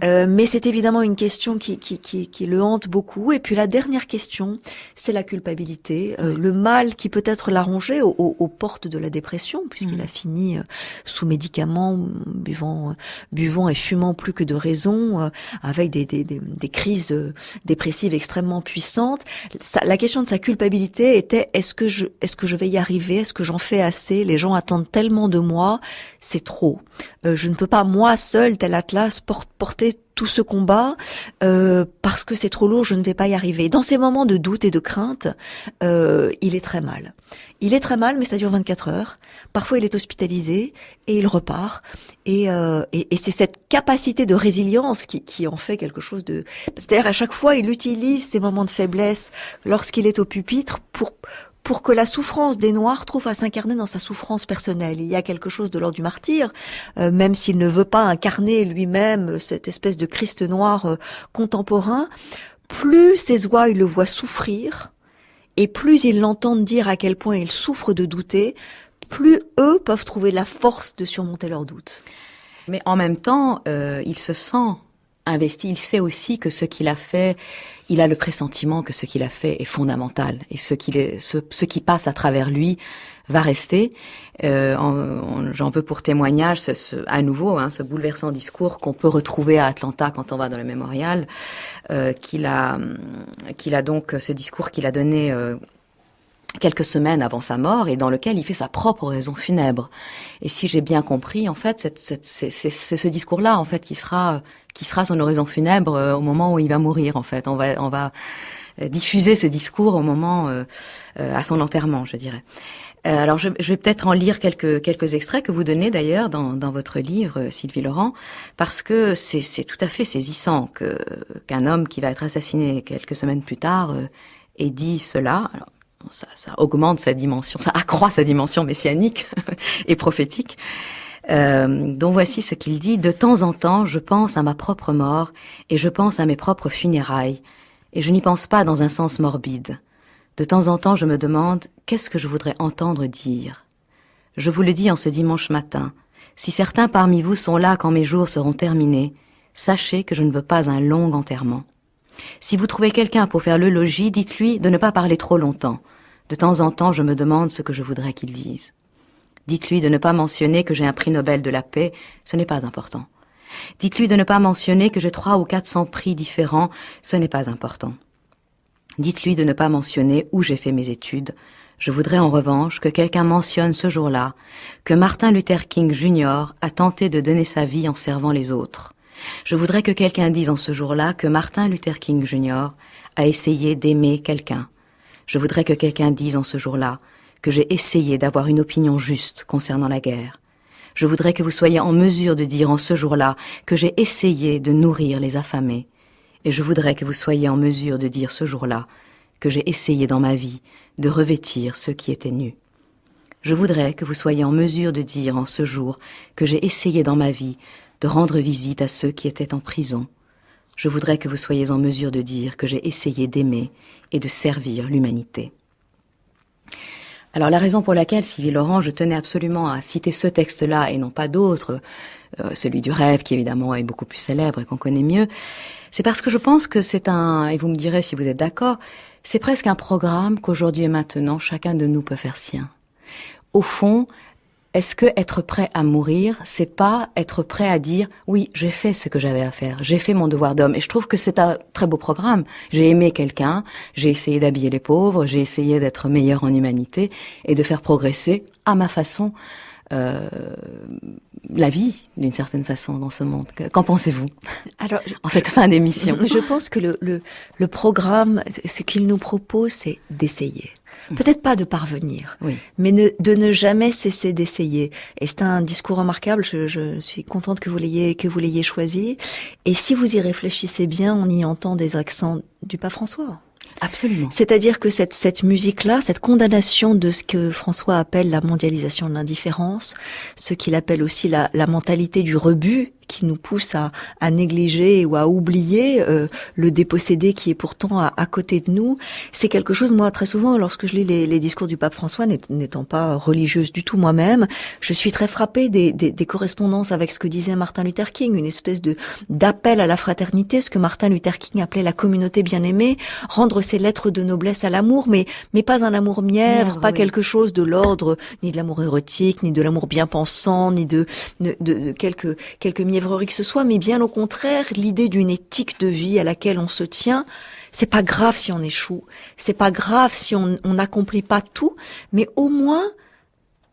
Mais c'est évidemment une question qui le hante beaucoup. Et puis la dernière question, c'est la culpabilité, le mal qui peut-être l'a rongé aux portes de la dépression, puisqu'il a fini sous médicaments, buvant et fumant plus que de raison, avec des crises dépressives extrêmement puissantes. La question de sa culpabilité était est-ce que je vais y arriver? Est-ce que j'en fais assez? Les gens attendent tellement de moi, c'est trop. Je ne peux pas moi seul, tel Atlas, porter tout ce combat parce que c'est trop lourd, je ne vais pas y arriver. Dans ces moments de doute et de crainte, il est très mal. Il est très mal, mais ça dure 24 heures. Parfois, il est hospitalisé et il repart. Et c'est cette capacité de résilience qui en fait quelque chose de... C'est-à-dire, à chaque fois, il utilise ces moments de faiblesse lorsqu'il est au pupitre pour que la souffrance des Noirs trouve à s'incarner dans sa souffrance personnelle. Il y a quelque chose de l'ordre du martyr, même s'il ne veut pas incarner lui-même cette espèce de Christ noir contemporain. Plus ses ouailles le voient souffrir, et plus ils l'entendent dire à quel point il souffre de douter, plus eux peuvent trouver la force de surmonter leurs doutes. Mais en même temps, il se sent investi. Il sait aussi que ce qu'il a fait, il a le pressentiment que ce qu'il a fait est fondamental. Et ce qui passe à travers lui va rester. J'en veux pour témoignage à nouveau ce bouleversant discours qu'on peut retrouver à Atlanta quand on va dans le mémorial, qu'il a donc ce discours qu'il a donné quelques semaines avant sa mort et dans lequel il fait sa propre oraison funèbre. Et si j'ai bien compris, en fait, c'est ce discours-là, en fait, qui sera son oraison funèbre au moment où il va mourir. En fait, on va diffuser ce discours au moment à son enterrement, je dirais. Alors, je vais peut-être en lire quelques extraits que vous donnez d'ailleurs dans votre livre, Sylvie Laurent, parce que c'est tout à fait saisissant qu'un homme qui va être assassiné quelques semaines plus tard ait dit cela. Alors, ça augmente sa dimension, ça accroît sa dimension messianique et prophétique. Donc voici ce qu'il dit: de temps en temps, je pense à ma propre mort et je pense à mes propres funérailles, et je n'y pense pas dans un sens morbide. De temps en temps, je me demande qu'est-ce que je voudrais entendre dire. Je vous le dis en ce dimanche matin, si certains parmi vous sont là quand mes jours seront terminés, sachez que je ne veux pas un long enterrement. Si vous trouvez quelqu'un pour faire le logis, dites-lui de ne pas parler trop longtemps. De temps en temps, je me demande ce que je voudrais qu'il dise. Dites-lui de ne pas mentionner que j'ai un prix Nobel de la paix, ce n'est pas important. Dites-lui de ne pas mentionner que j'ai 300 ou 400 prix différents, ce n'est pas important. Dites-lui de ne pas mentionner où j'ai fait mes études. Je voudrais en revanche que quelqu'un mentionne ce jour-là que Martin Luther King Jr. a tenté de donner sa vie en servant les autres. Je voudrais que quelqu'un dise en ce jour-là que Martin Luther King Jr. a essayé d'aimer quelqu'un. Je voudrais que quelqu'un dise en ce jour-là que j'ai essayé d'avoir une opinion juste concernant la guerre. Je voudrais que vous soyez en mesure de dire en ce jour-là que j'ai essayé de nourrir les affamés. Et je voudrais que vous soyez en mesure de dire ce jour-là que j'ai essayé dans ma vie de revêtir ceux qui étaient nus. Je voudrais que vous soyez en mesure de dire en ce jour que j'ai essayé dans ma vie de rendre visite à ceux qui étaient en prison. Je voudrais que vous soyez en mesure de dire que j'ai essayé d'aimer et de servir l'humanité. Alors la raison pour laquelle, Sylvie Laurent, je tenais absolument à citer ce texte-là et non pas d'autres, celui du rêve qui évidemment est beaucoup plus célèbre et qu'on connaît mieux, c'est parce que je pense que c'est et vous me direz si vous êtes d'accord, c'est presque un programme qu'aujourd'hui et maintenant chacun de nous peut faire sien. Au fond, est-ce que être prêt à mourir, c'est pas être prêt à dire oui, j'ai fait ce que j'avais à faire, j'ai fait mon devoir d'homme. Et je trouve que c'est un très beau programme. J'ai aimé quelqu'un, j'ai essayé d'habiller les pauvres, j'ai essayé d'être meilleur en humanité et de faire progresser à ma façon la vie, d'une certaine façon, dans ce monde. Qu'en pensez-vous? Alors, en cette fin d'émission? Je pense que le programme, ce qu'il nous propose, c'est d'essayer. Peut-être pas de parvenir, oui, mais de ne jamais cesser d'essayer. Et c'est un discours remarquable. Je suis contente que vous l'ayez choisi. Et si vous y réfléchissez bien, on y entend des accents du pape François. Absolument. C'est-à-dire que cette musique-là, cette condamnation de ce que François appelle la mondialisation de l'indifférence, ce qu'il appelle aussi la mentalité du rebut, qui nous pousse à négliger ou à oublier le dépossédé qui est pourtant à côté de nous. C'est quelque chose, moi, très souvent, lorsque je lis les discours du pape François, n'étant pas religieuse du tout moi-même, je suis très frappée des correspondances avec ce que disait Martin Luther King, une espèce d'appel à la fraternité, ce que Martin Luther King appelait la communauté bien-aimée, rendre ses lettres de noblesse à l'amour, mais pas un amour mièvre, pas quelque chose de l'ordre, ni de l'amour érotique, ni de l'amour bien pensant, ni de quelques mièvrerie que ce soit, mais bien au contraire, l'idée d'une éthique de vie à laquelle on se tient. C'est pas grave si on échoue, c'est pas grave si on n'accomplit pas tout, mais au moins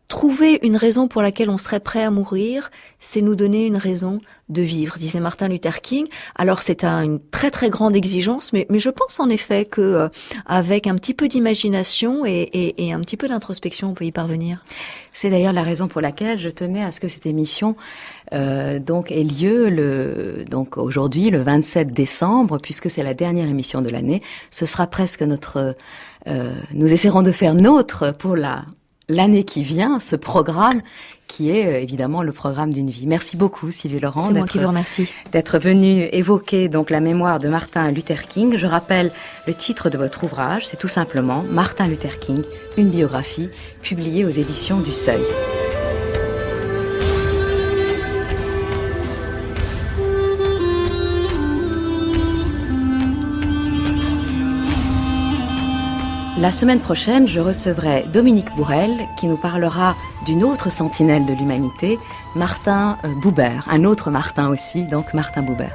trouver une raison pour laquelle on serait prêt à mourir, c'est nous donner une raison de vivre, disait Martin Luther King. Alors c'est une très très grande exigence, mais je pense en effet que avec un petit peu d'imagination et un petit peu d'introspection, on peut y parvenir. C'est d'ailleurs la raison pour laquelle je tenais à ce que cette émission donc ait lieu donc aujourd'hui, le 27 décembre, puisque c'est la dernière émission de l'année. Ce sera presque nous essaierons de faire nôtre pour l'année qui vient, ce programme qui est évidemment le programme d'une vie. Merci beaucoup Sylvie Laurent. C'est moi qui vous remercie. D'être venue évoquer donc la mémoire de Martin Luther King. Je rappelle le titre de votre ouvrage, c'est tout simplement Martin Luther King, une biographie, publiée aux éditions du Seuil. La semaine prochaine, je recevrai Dominique Bourrel qui nous parlera d'une autre sentinelle de l'humanité, Martin Buber, un autre Martin aussi, donc Martin Buber.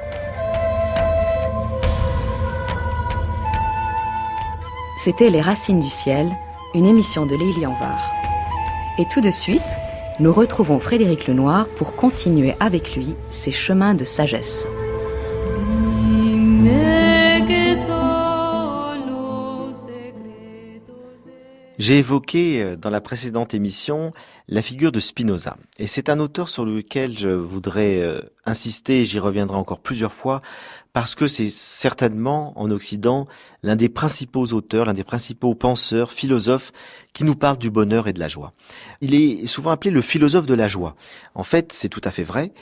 C'était Les Racines du Ciel, une émission de Lélie Anvar. Et tout de suite, nous retrouvons Frédéric Lenoir pour continuer avec lui ses chemins de sagesse. J'ai évoqué dans la précédente émission la figure de Spinoza. Et c'est un auteur sur lequel je voudrais insister, et j'y reviendrai encore plusieurs fois, parce que c'est certainement en Occident l'un des principaux auteurs, l'un des principaux penseurs, philosophes qui nous parle du bonheur et de la joie. Il est souvent appelé le philosophe de la joie. En fait, c'est tout à fait vrai,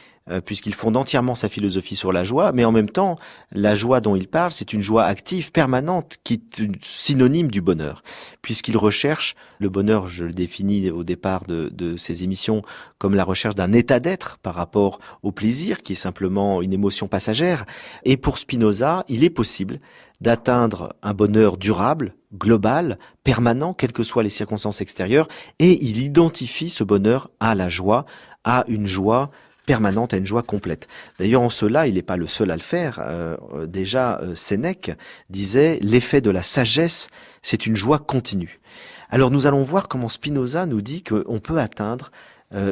puisqu'il fonde entièrement sa philosophie sur la joie, mais en même temps, la joie dont il parle, c'est une joie active, permanente, qui est une synonyme du bonheur, puisqu'il recherche le bonheur, je le définis au départ de ces émissions, comme la recherche d'un état d'être par rapport au plaisir, qui est simplement une émotion passagère. Et pour Spinoza, il est possible d'atteindre un bonheur durable, global, permanent, quelles que soient les circonstances extérieures, et il identifie ce bonheur à la joie, à une joie permanente, à une joie complète. D'ailleurs, en cela, il n'est pas le seul à le faire. Déjà, Sénèque disait « L'effet de la sagesse, c'est une joie continue ». Alors, nous allons voir comment Spinoza nous dit qu'on peut atteindre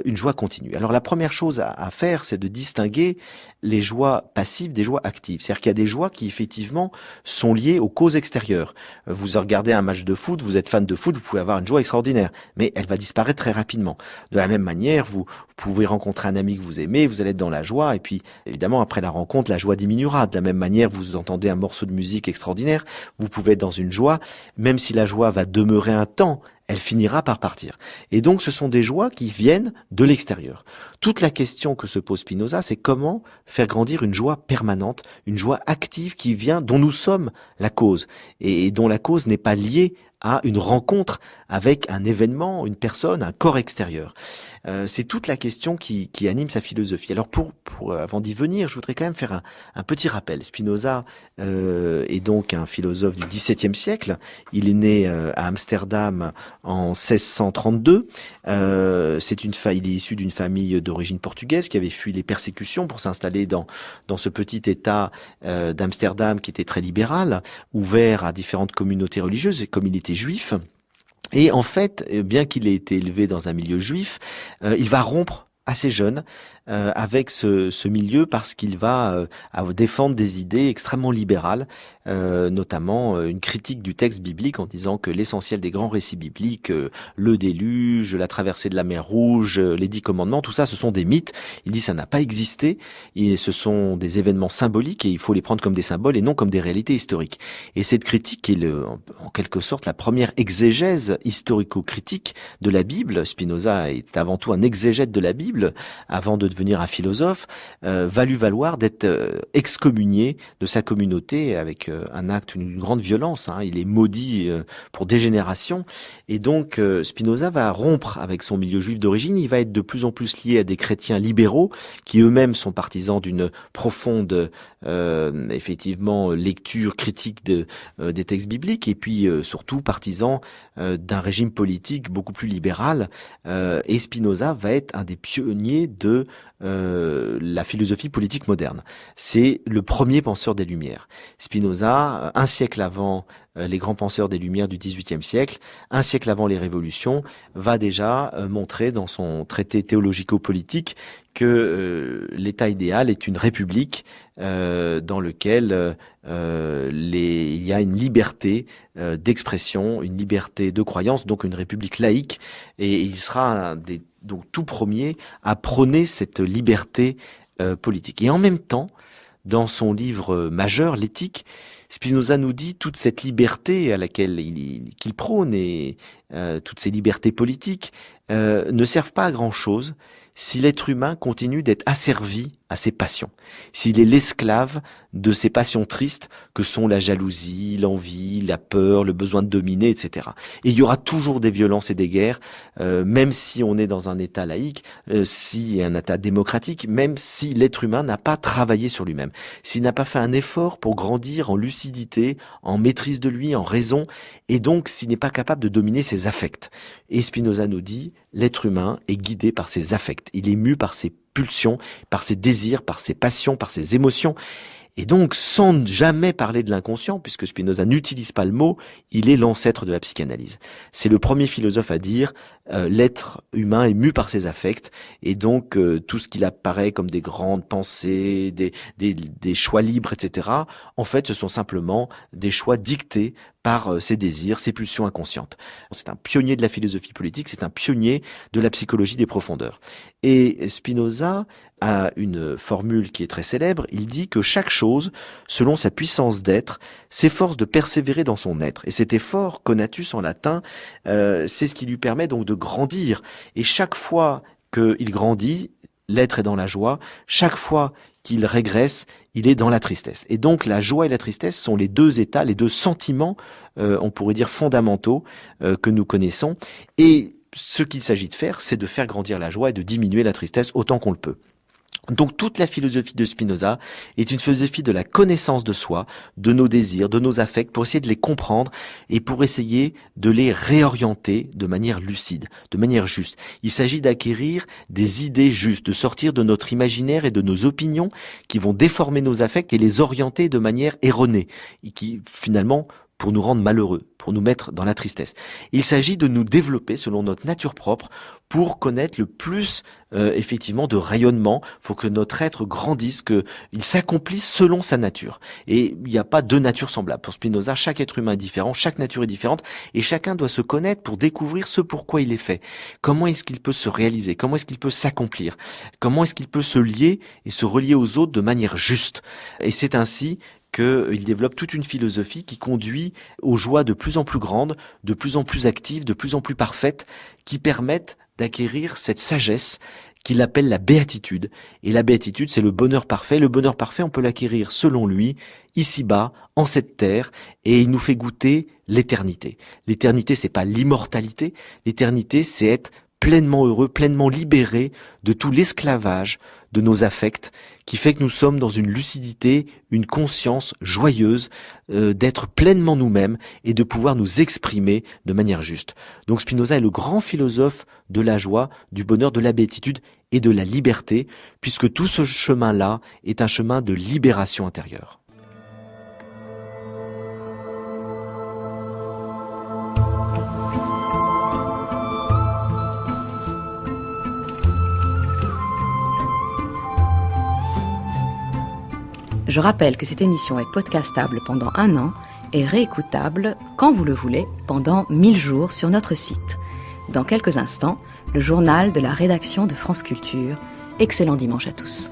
une joie continue. Alors la première chose à faire, c'est de distinguer les joies passives des joies actives. C'est-à-dire qu'il y a des joies qui effectivement sont liées aux causes extérieures. Vous regardez un match de foot, vous êtes fan de foot, vous pouvez avoir une joie extraordinaire, mais elle va disparaître très rapidement. De la même manière, vous pouvez rencontrer un ami que vous aimez, vous allez être dans la joie, et puis évidemment après la rencontre, la joie diminuera. De la même manière, vous entendez un morceau de musique extraordinaire, vous pouvez être dans une joie, même si la joie va demeurer un temps, elle finira par partir. Et donc, ce sont des joies qui viennent de l'extérieur. Toute la question que se pose Spinoza, c'est comment faire grandir une joie permanente, une joie active qui vient, dont nous sommes la cause, et dont la cause n'est pas liée à une rencontre avec un événement, une personne, un corps extérieur. C'est toute la question qui anime sa philosophie. Alors avant d'y venir, je voudrais quand même faire un petit rappel. Spinoza est donc un philosophe du XVIIe siècle. Il est né à Amsterdam en 1632. Il est issu d'une famille d'origine portugaise qui avait fui les persécutions pour s'installer dans ce petit État d'Amsterdam qui était très libéral, ouvert à différentes communautés religieuses, et comme il était juif. Et en fait, bien qu'il ait été élevé dans un milieu juif, il va rompre assez jeune avec ce milieu parce qu'il va défendre des idées extrêmement libérales, notamment une critique du texte biblique en disant que l'essentiel des grands récits bibliques, le déluge, la traversée de la mer Rouge, les 10 commandements, tout ça, ce sont des mythes. Il dit ça n'a pas existé, et ce sont des événements symboliques et il faut les prendre comme des symboles et non comme des réalités historiques. Et cette critique est en quelque sorte la première exégèse historico-critique de la Bible. Spinoza est avant tout un exégète de la Bible avant de devenir un philosophe, va lui valoir d'être excommunié de sa communauté avec un acte, une grande violence. Il est maudit pour dégénération. Et donc Spinoza va rompre avec son milieu juif d'origine. Il va être de plus en plus lié à des chrétiens libéraux qui eux-mêmes sont partisans d'une profonde effectivement lecture critique des textes bibliques et puis surtout partisans d'un régime politique beaucoup plus libéral. Et Spinoza va être un des pionniers de la philosophie politique moderne. C'est le premier penseur des Lumières. Spinoza, un siècle avant les grands penseurs des Lumières du XVIIIe siècle, un siècle avant les révolutions, va déjà montrer dans son traité théologico-politique que l'état idéal est une république dans lequel il y a une liberté d'expression, une liberté de croyance, donc une république laïque, et il sera donc tout premier à prôner cette liberté politique. Et en même temps, dans son livre majeur, l'Éthique, Spinoza nous dit toute cette liberté à laquelle qu'il prône et toutes ces libertés politiques ne servent pas à grand-chose si l'être humain continue d'être asservi à ses passions, s'il est l'esclave de ces passions tristes que sont la jalousie, l'envie, la peur, le besoin de dominer, etc. Et il y aura toujours des violences et des guerres, même si on est dans un État laïque, si un État démocratique, même si l'être humain n'a pas travaillé sur lui-même, s'il n'a pas fait un effort pour grandir en lucidité, en maîtrise de lui, en raison, et donc s'il n'est pas capable de dominer ses affects. Et Spinoza nous dit, l'être humain est guidé par ses affects, il est mu par ses pulsions, par ses désirs, par ses passions, par ses émotions. Et donc, sans jamais parler de l'inconscient, puisque Spinoza n'utilise pas le mot, il est l'ancêtre de la psychanalyse. C'est le premier philosophe à dire l'être humain est mu par ses affects, et donc tout ce qu'il apparaît comme des grandes pensées, des choix libres, etc., en fait, ce sont simplement des choix dictés par ses désirs, ses pulsions inconscientes. C'est un pionnier de la philosophie politique, c'est un pionnier de la psychologie des profondeurs. Et Spinoza a une formule qui est très célèbre, il dit que chaque chose, selon sa puissance d'être, s'efforce de persévérer dans son être. Et cet effort, conatus en latin, c'est ce qui lui permet donc de grandir. Et chaque fois qu'il grandit, l'être est dans la joie, chaque fois qu'il régresse, il est dans la tristesse. Et donc la joie et la tristesse sont les deux états, les deux sentiments, on pourrait dire fondamentaux, que nous connaissons. Et ce qu'il s'agit de faire, c'est de faire grandir la joie et de diminuer la tristesse autant qu'on le peut. Donc toute la philosophie de Spinoza est une philosophie de la connaissance de soi, de nos désirs, de nos affects, pour essayer de les comprendre et pour essayer de les réorienter de manière lucide, de manière juste. Il s'agit d'acquérir des idées justes, de sortir de notre imaginaire et de nos opinions qui vont déformer nos affects et les orienter de manière erronée, et qui finalement pour nous rendre malheureux, pour nous mettre dans la tristesse. Il s'agit de nous développer selon notre nature propre pour connaître le plus effectivement de rayonnement. Il faut que notre être grandisse, qu'il s'accomplisse selon sa nature. Et il n'y a pas deux natures semblables. Pour Spinoza, chaque être humain est différent, chaque nature est différente et chacun doit se connaître pour découvrir ce pourquoi il est fait. Comment est-ce qu'il peut se réaliser? Comment est-ce qu'il peut s'accomplir? Comment est-ce qu'il peut se lier et se relier aux autres de manière juste? Et c'est ainsi qu'il développe toute une philosophie qui conduit aux joies de plus en plus grandes, de plus en plus actives, de plus en plus parfaites, qui permettent d'acquérir cette sagesse qu'il appelle la béatitude. Et la béatitude, c'est le bonheur parfait. Le bonheur parfait, on peut l'acquérir, selon lui, ici-bas, en cette terre, et il nous fait goûter l'éternité. L'éternité, c'est pas l'immortalité. L'éternité, c'est être pleinement heureux, pleinement libéré de tout l'esclavage de nos affects, qui fait que nous sommes dans une lucidité, une conscience joyeuse, d'être pleinement nous-mêmes et de pouvoir nous exprimer de manière juste. Donc Spinoza est le grand philosophe de la joie, du bonheur, de la béatitude et de la liberté, puisque tout ce chemin-là est un chemin de libération intérieure. Je rappelle que cette émission est podcastable pendant 1 an et réécoutable, quand vous le voulez, pendant 1000 jours sur notre site. Dans quelques instants, le journal de la rédaction de France Culture. Excellent dimanche à tous.